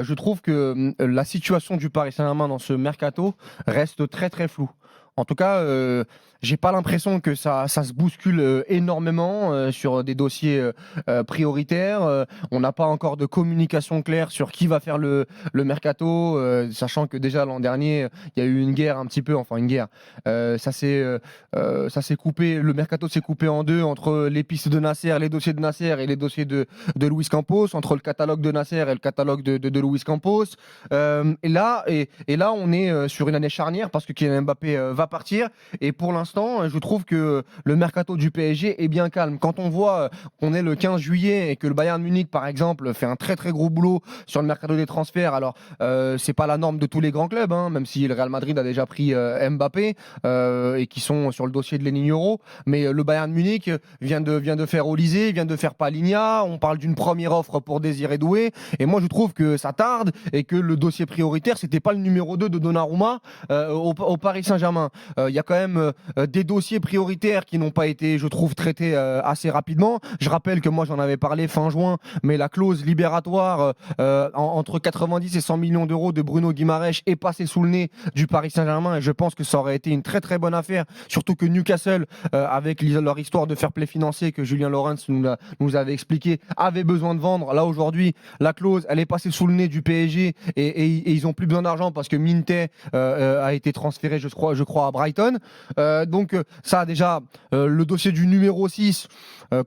Je trouve que la situation du Paris Saint-Germain dans ce mercato reste très très floue. En tout cas, j'ai pas l'impression que ça se bouscule énormément sur des dossiers prioritaires. On n'a pas encore de communication claire sur qui va faire le mercato, sachant que déjà l'an dernier, il y a eu une guerre un petit peu, enfin une guerre. Ça s'est coupé, le mercato s'est coupé en deux entre les pistes de Nasser, les dossiers de Nasser et les dossiers de Luis Campos, entre le catalogue de Nasser et le catalogue de Luis Campos. Et là, on est sur une année charnière parce que Kylian Mbappé va partir. Et pour l'instant, je trouve que le mercato du PSG est bien calme. Quand on voit qu'on est le 15 juillet et que le Bayern Munich, par exemple, fait un très très gros boulot sur le mercato des transferts, alors c'est pas la norme de tous les grands clubs, hein, même si le Real Madrid a déjà pris Mbappé et qui sont sur le dossier de Lenny Euro. Mais le Bayern Munich vient de faire Olysée, vient de faire Palinha. On parle d'une première offre pour Désiré Doué. Et moi, je trouve que ça tarde et que le dossier prioritaire, c'était pas le numéro 2 de Donnarumma au Paris Saint-Germain. Il y a quand même des dossiers prioritaires qui n'ont pas été, je trouve, traités assez rapidement. Je rappelle que moi, j'en avais parlé fin juin, mais la clause libératoire entre 90 et 100 millions d'euros de Bruno Guimaraes est passée sous le nez du Paris Saint-Germain et je pense que ça aurait été une très très bonne affaire, surtout que Newcastle, avec leur histoire de fair play financier que Julien Laurens nous avait expliqué, avait besoin de vendre. Là, aujourd'hui, la clause, elle est passée sous le nez du PSG et ils n'ont plus besoin d'argent parce que Minte a été transféré, je crois, à Brighton. Donc, ça, déjà, le dossier du numéro 6,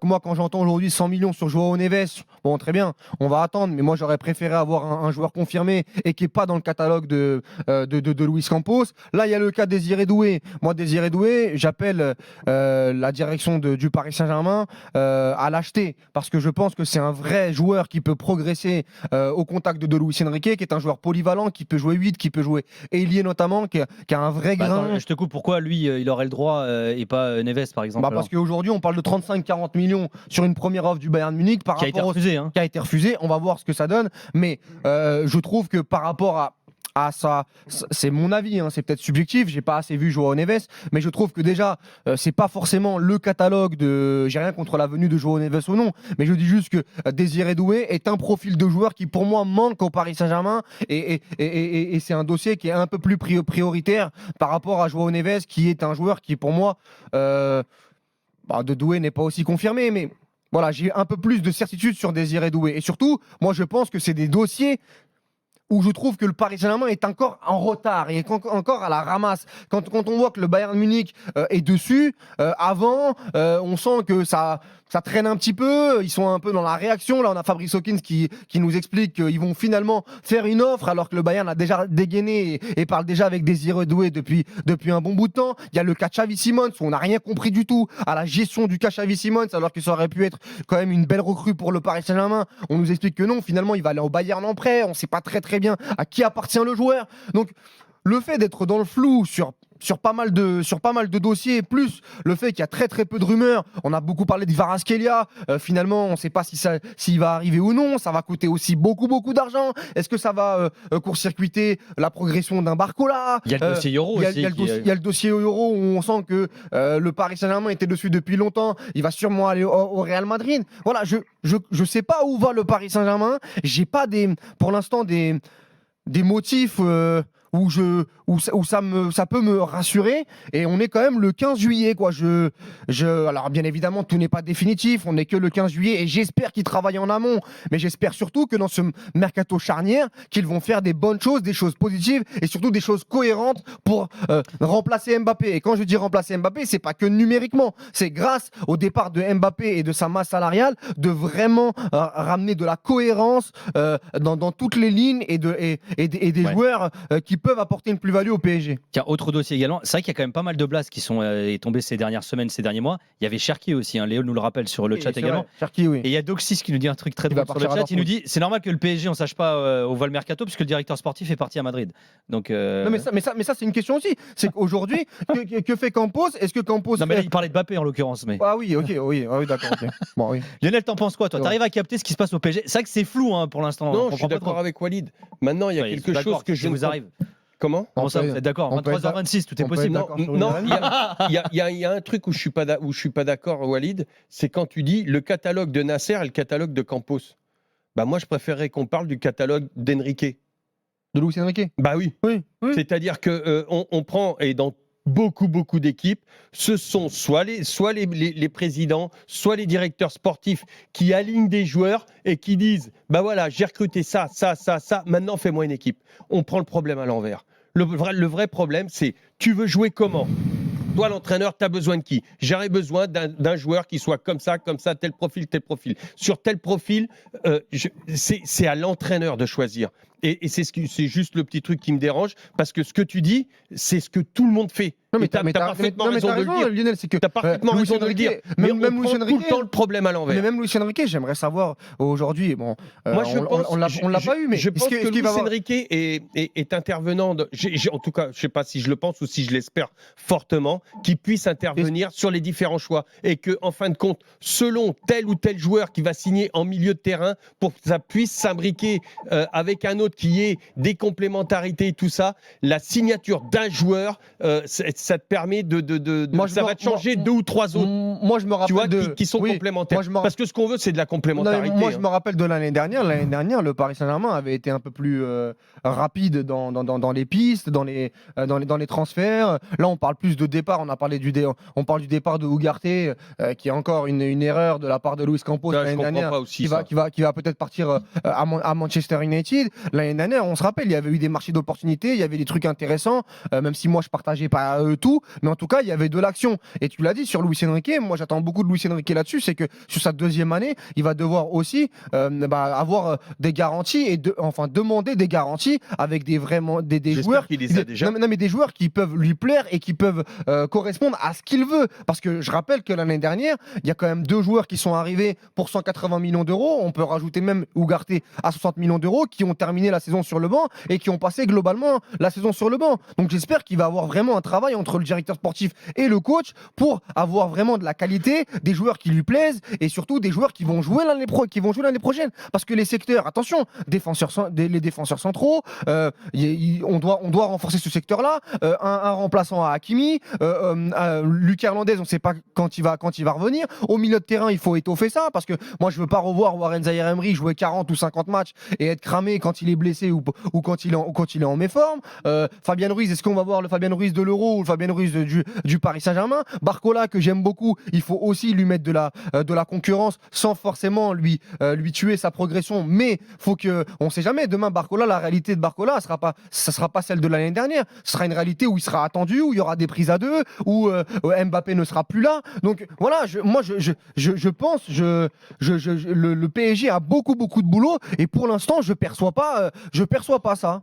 moi, quand j'entends aujourd'hui 100 millions sur Joao Neves, bon, très bien, on va attendre, mais moi, j'aurais préféré avoir un joueur confirmé et qui n'est pas dans le catalogue de Luis Campos. Là, il y a le cas de Désiré Doué. Moi, Désiré Doué, j'appelle la direction du Paris Saint-Germain à l'acheter parce que je pense que c'est un vrai joueur qui peut progresser au contact de Luis Enrique, qui est un joueur polyvalent, qui peut jouer 8, qui peut jouer ailier notamment, qui a un vrai grain. Attends, je te coupe, pourquoi lui, il aurait le droit et pas Neves, par exemple Parce qu'aujourd'hui, on parle de 35-40 millions sur une première offre du Bayern Munich qui a été refusé. qui a été refusé. On va voir ce que ça donne. Mais je trouve que par rapport à ça, c'est mon avis, hein, c'est peut-être subjectif, j'ai pas assez vu Joao Neves, mais je trouve que déjà, c'est pas forcément le catalogue de. J'ai rien contre la venue de Joao Neves ou non, mais je dis juste que Désiré Doué est un profil de joueur qui pour moi manque au Paris Saint-Germain et c'est un dossier qui est un peu plus prioritaire par rapport à Joao Neves, qui est un joueur qui pour moi, de Doué n'est pas aussi confirmé, mais. Voilà, j'ai un peu plus de certitude sur Désiré Doué. Et surtout, moi, je pense que c'est des dossiers où je trouve que le Paris Saint-Germain est encore en retard et encore à la ramasse. Quand on voit que le Bayern Munich est dessus, avant, on sent que ça traîne un petit peu, ils sont un peu dans la réaction. Là, on a Fabrice Hawkins qui nous explique qu'ils vont finalement faire une offre alors que le Bayern a déjà dégainé et parle déjà avec Désiré Doué depuis un bon bout de temps. Il y a le cas Xavi Simons où on n'a rien compris du tout à la gestion du cas Xavi Simons alors que ça aurait pu être quand même une belle recrue pour le Paris Saint-Germain. On nous explique que non, finalement, il va aller au Bayern en prêt. On ne sait pas très bien à qui appartient le joueur. Donc, le fait d'être dans le flou sur pas mal de dossiers, plus le fait qu'il y a très peu de rumeurs. On a beaucoup parlé de Kvaratskhelia. Finalement, on ne sait pas s'il va arriver ou non. Ça va coûter aussi beaucoup d'argent. Est-ce que ça va court-circuiter la progression d'un Barcola? Il y a le dossier Euro aussi. Il y a le dossier Euro où on sent que le Paris Saint-Germain était dessus depuis longtemps. Il va sûrement aller au Real Madrid. Voilà, je sais pas où va le Paris Saint-Germain. J'ai pas pour l'instant des motifs où ça peut me rassurer et on est quand même le 15 juillet quoi. Alors bien évidemment tout n'est pas définitif, on n'est que le 15 juillet et j'espère qu'ils travaillent en amont, mais j'espère surtout que dans ce mercato charnière qu'ils vont faire des bonnes choses, des choses positives et surtout des choses cohérentes pour remplacer Mbappé. Et quand je dis remplacer Mbappé, c'est pas que numériquement, c'est grâce au départ de Mbappé et de sa masse salariale de vraiment ramener de la cohérence dans toutes les lignes et des joueurs qui peuvent apporter une plus-value au PSG. Tiens, autre dossier également. C'est vrai qu'il y a quand même pas mal de blasts qui sont tombés ces dernières semaines, ces derniers mois. Il y avait Cherki aussi, hein. Léo nous le rappelle sur le chat également. Cherki, oui. Et il y a Doxis qui nous dit un truc très drôle sur le chat. Il nous dit c'est normal que le PSG on sache pas au vol mercato puisque le directeur sportif est parti à Madrid. Donc non, mais ça c'est une question aussi. C'est qu'aujourd'hui, que fait Campos? Est-ce que Campos non mais là, il parlait de Mbappé en l'occurrence. Mais ah oui, ok, oui, d'accord. Okay. Bon, oui. Lionel, t'en penses quoi toi? T'arrives à capter ce qui se passe au PSG? C'est vrai que c'est flou hein, pour l'instant. Non, je suis d'accord avec Walid. Maintenant, il y a quelque chose que je vous arrive. Comment ça, vous êtes d'accord? 23h26, tout est possible. Non, il y a un truc où je suis pas d'accord, Walid, c'est quand tu dis le catalogue de Nasser et le catalogue de Campos. Bah moi, je préférerais qu'on parle du catalogue d'Enrique. De Luis Enrique. Bah oui. Oui. C'est-à-dire que on prend, et dans beaucoup d'équipes, ce sont soit les présidents, soit les directeurs sportifs qui alignent des joueurs et qui disent bah voilà, j'ai recruté ça, maintenant fais-moi une équipe. On prend le problème à l'envers. Le vrai problème, c'est tu veux jouer comment ? Toi, l'entraîneur, tu as besoin de qui ? J'aurais besoin d'un joueur qui soit comme ça, tel profil. Sur tel profil, c'est à l'entraîneur de choisir. Et c'est juste le petit truc qui me dérange, parce que ce que tu dis, c'est ce que tout le monde fait. Non, mais t'as parfaitement raison de le dire. Lionel, c'est que T'as parfaitement raison de le dire. Mais même on Luis prend tout Enrique, le temps le problème à l'envers. mais même Luis Enrique, j'aimerais savoir aujourd'hui. Bon, Moi, je pense, on l'a pas eu, mais je pense que Luis va avoir... Enrique est intervenant. En tout cas, je sais pas si je le pense ou si je l'espère fortement, qu'il puisse intervenir sur les différents choix et que, en fin de compte, selon tel ou tel joueur qui va signer en milieu de terrain, pour que ça puisse s'imbriquer avec un autre qui ait des complémentarités et tout ça, la signature d'un joueur, ça te permet ça va te changer deux ou trois autres. Moi, je me rappelle qui sont complémentaires. Parce que ce qu'on veut, c'est de la complémentarité. Moi, je me rappelle de l'année dernière. L'année dernière, le Paris Saint-Germain avait été un peu plus rapide dans les pistes, dans les transferts. Là, on parle plus de départ. On parle du départ de Ugarte, qui est encore une erreur de la part de Luis Campos l'année dernière, qui va peut-être partir à Manchester United. L'année dernière, on se rappelle, il y avait eu des marchés d'opportunités, il y avait des trucs intéressants, même si moi, je partageais pas tout. Mais en tout cas, il y avait de l'action. Et tu l'as dit sur Luis Enrique, moi j'attends beaucoup de Luis Enrique là-dessus, c'est que sur sa deuxième année, il va devoir aussi avoir des garanties et demander des garanties avec des joueurs qu'il les a déjà. Non, mais des joueurs qui peuvent lui plaire et qui peuvent correspondre à ce qu'il veut. Parce que je rappelle que l'année dernière, il y a quand même 2 joueurs qui sont arrivés pour 180 millions d'euros. On peut rajouter même Ugarte à 60 millions d'euros, qui ont terminé la saison sur le banc et qui ont passé globalement la saison sur le banc. Donc j'espère qu'il va avoir vraiment un travail entre le directeur sportif et le coach pour avoir vraiment de la qualité, des joueurs qui lui plaisent et surtout des joueurs qui vont jouer l'année prochaine. Parce que les secteurs, attention, les défenseurs centraux, on doit renforcer ce secteur-là. Un remplaçant à Hakimi, Lucas Hernandez, on ne sait pas quand il va revenir. Au milieu de terrain, il faut étoffer ça parce que moi, je ne veux pas revoir Warren Zaïre-Emery jouer 40 ou 50 matchs et être cramé quand il est blessé ou quand il est en méforme. Fabien Ruiz, est-ce qu'on va voir le Fabien Ruiz de l'Euro ou le Fabien Ruiz du Paris Saint-Germain? Barcola, que j'aime beaucoup, il faut aussi lui mettre de la concurrence sans forcément lui tuer sa progression. Mais faut que, on sait jamais, demain Barcola, la réalité de Barcola, ça sera pas celle de l'année dernière. Ce sera une réalité où il sera attendu, où il y aura des prises à 2, où Mbappé ne sera plus là. Donc voilà, je pense, le PSG a beaucoup de boulot et pour l'instant, je perçois pas ça.